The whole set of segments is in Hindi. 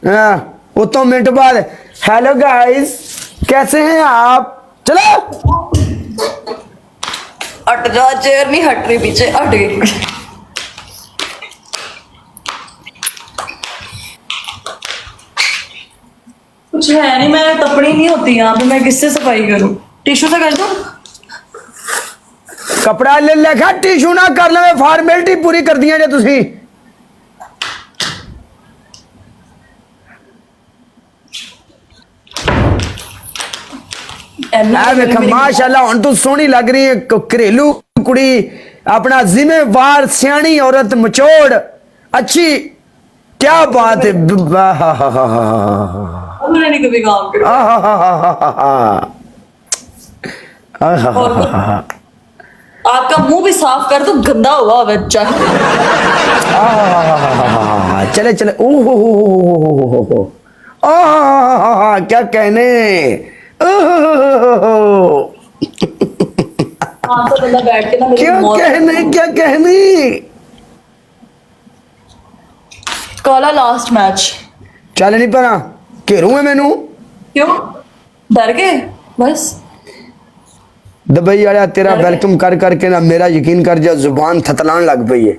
वो तो मिनट बाद हेलो गाइस कैसे हैं आप, चलो हट जा, चेयर नहीं हट रही, पीछे हट गई। कुछ है नहीं, मैं तपड़ी नहीं होती यहाँ पे, मैं किससे सफाई करूँ? टिश्यू से कर दूँ? कपड़ा ले लेखा टिशू ना कर ले, फॉर्मेलिटी पूरी कर दिया जे तुसी। माशाल्लाह हुण तू सोहनी लग रही है, घरेलू कुड़ी, अपना जिम्मेवार सियाणी औरत, मचोड़ अच्छी, क्या बात है। मैंने नहीं कभी काम किया। आपका मुंह भी साफ कर दो, गंदा हुआ बच्चा। चले चले, ओहो क्या कहने। बैठ के ना क्या कहने। काला लास्ट मैच चल नहीं परा घेरू है मैनू, क्यों डर गए? बस दुबई वाला तेरा वेलकम कर करके ना मेरा यकीन कर जा जुबान थतलान लग पई है,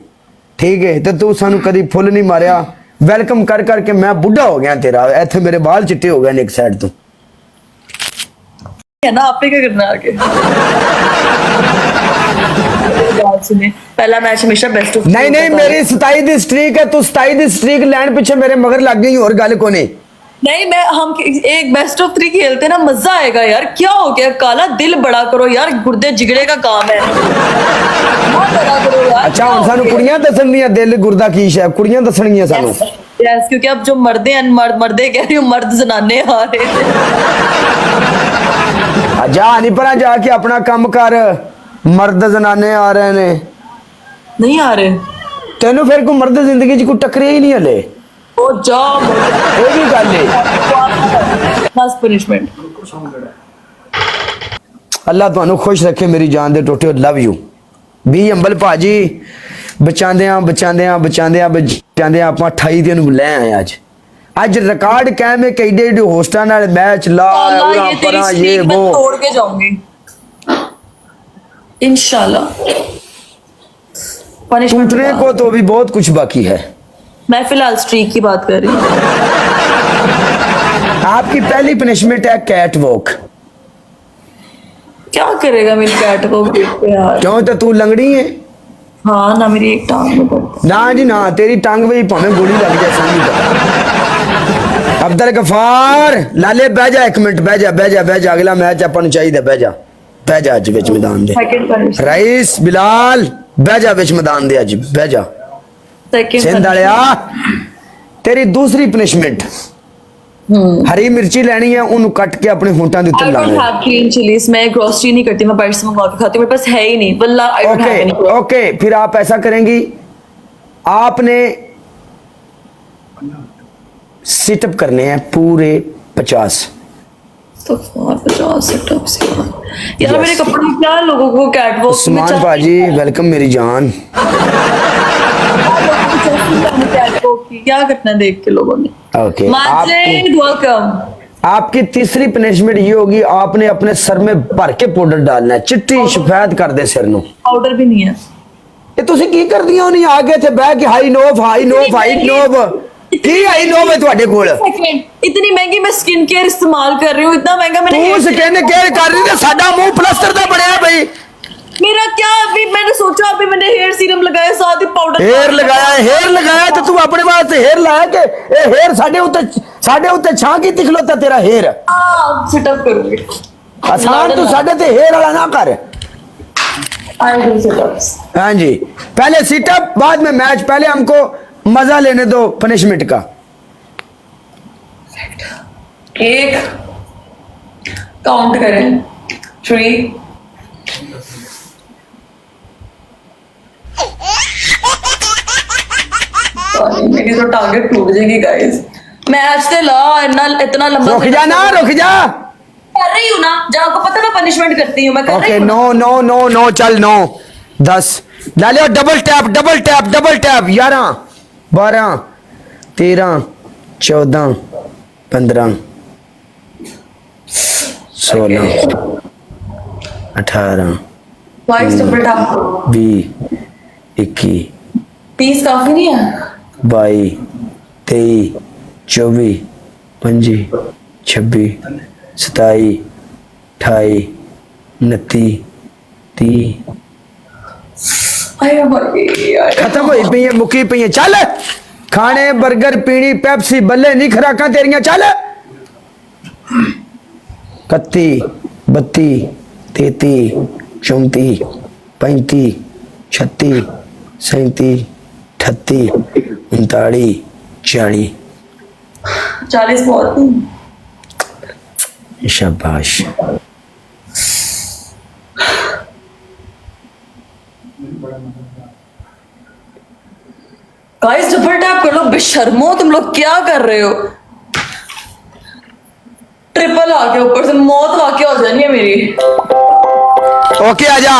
ठीक है। तो तू सानू कदी फुल नहीं मारिया, वेलकम कर करके मैं बुढ़ा हो गया तेरा, इथे मेरे बाल चिट्टे हो गए एक साइड तो है ना। आपने क्या करना आगे? सुने, पहला मैच हमेशा बेस्ट ऑफ नहीं मेरी 27 दी स्ट्रीक है, तू 27 दी स्ट्रीक लैंड पीछे मेरे मगर लग गई और गल को नहीं। मैं हम एक बेस्ट ऑफ 3 खेलते ना, मजा आएगा यार। क्या हो गया काला, दिल बड़ा करो यार, गुर्दे जिगड़े का काम है। बड़ा करो यार। अच्छा हुन सानू कुड़ियां दसणियां दिल गुर्दा की है, कुड़ियां दसणियां सानू। यस, क्योंकि अब जो मर्दे हैं, मर्दे कह रही हूं, मर्द जनाने आ रहे थे। जा नहीं परा जाके अपना काम कर, मर्द जनाने आ रहे ने। नहीं आ रहे तेनू फिर कोई मर्द जिंदगी च कोई टकरे ही नहीं हले। ओ जा, ये भी गल है। बस पनिशमेंट। अल्लाह तुहानू खुश रखे मेरी जान दे टोटे, लव यू। भी अंबल भाजी बचांदे आप 28 दिन ले आए अज रिकॉर्ड कायम है, कई डेड होस्टां नाल मैच ला परा ये वो तोड़ के जाऊंगी इंशाल्लाह। पनिशमेंट टूटने को तो भी बहुत कुछ बाकी है। मैं फिलहाल स्ट्रीक की बात कर रही हूँ। आपकी पहली पनिशमेंट है कैट वॉक। क्या करेगा मेरी कैट वॉक पे यार? क्यों, तो तू लंगड़ी है। हाँ ना, मेरी एक टांग में दर्द। ना जी ना, तेरी टांग में भावे गोली लग जाए समझ। अब्दुल गफार लाले बह जा, एक मिनट बह जा, अगला मैच अपन चाहिए, बह जा अज विच मैदान दे। रईस बिलाल बह जा विच मैदान दे, अज बह जा। सिंध वालिया तेरी दूसरी पनिशमेंट, हरी मिर्ची लेनी है, उन्हें कट के अपने होंठों के ऊपर लाना है। ग्रीन चिलीज मैं ग्रोसरी नहीं करती, मैं बाहर से मंगवा के खाती हूँ, मेरे पास है ही नहीं वल्लाह। I don't have any. Okay फिर आप ऐसा करेंगी, आपने सिटअप करने हैं पूरे 50। तो 50 सिटअप्स यार। मेरे कपड़े क्या लोगों को कैट वॉक में उस्मान बाजी वेलकम मेरी जान। क्या करना देख के लोगों ने। Okay welcome. आपकी तीसरी पनिशमेंट ये होगी, आपने अपने सर में भर के पाउडर डालना है, चिट्टी सफेद कर दे सिर नु। पाउडर भी नहीं है ये तुसी की कर दिया नहीं, आगे थे बह के हाई नोव की आई नोव है ਤੁਹਾਡੇ ਕੋਲ। इतनी महंगी मैं स्किन केयर इस्तेमाल कर रही हूँ, इतना महंगा मैंने। तू स्किन केयर कर रही है, साडा मुंह प्लास्टर दा बनया भाई। मेरा क्या, अभी मैंने सोचा, अभी मैंने हेयर सीरम लगाया, साथ ही पाउडर हेयर लगाया तो तू अपने वास्ते हेयर लाया के ए हेयर साडे उत्ते छां की तिखलोता तेरा हेयर। हां सिटअप करूंगी आसान, तू साडे ते हेयर वाला ना कर। I do sit-ups. हां जी, पहले सिटअप बाद में मैच, पहले हमको मजा लेने दो पनिशमेंट का। एक काउंट करें, 3 मेरी तो टारगेट टूट जाएगी गाइस। मैच ते ला, इतना लंबा रुक जा कर रही हूँ ना, जब आपको पता मैं पनिशमेंट करती हूँ, मैं कर रही हूँ। नो चल 9 10 डालियो, डबल टैप 11 12 13 14 15 16 18 वाइस डबल टैप 20 21 30 काफी नहीं है 22 23 24 25 26 27 28 29 30 आया भाई यार खत्म होई पई है मुक्की पई है चल खाने बर्गर पीनी पेप्सी बल्ले नहीं खराकां तेरियां चल 31 32 33 34 35 36 37 38 39 40 40 बहुत नहीं शाबाश गाइस डबल टैप कर लो बेशर्मो तुम लोग क्या कर रहे हो ट्रिपल आ गया ऊपर से मौत वाकई हो जानी है मेरी ओके आजा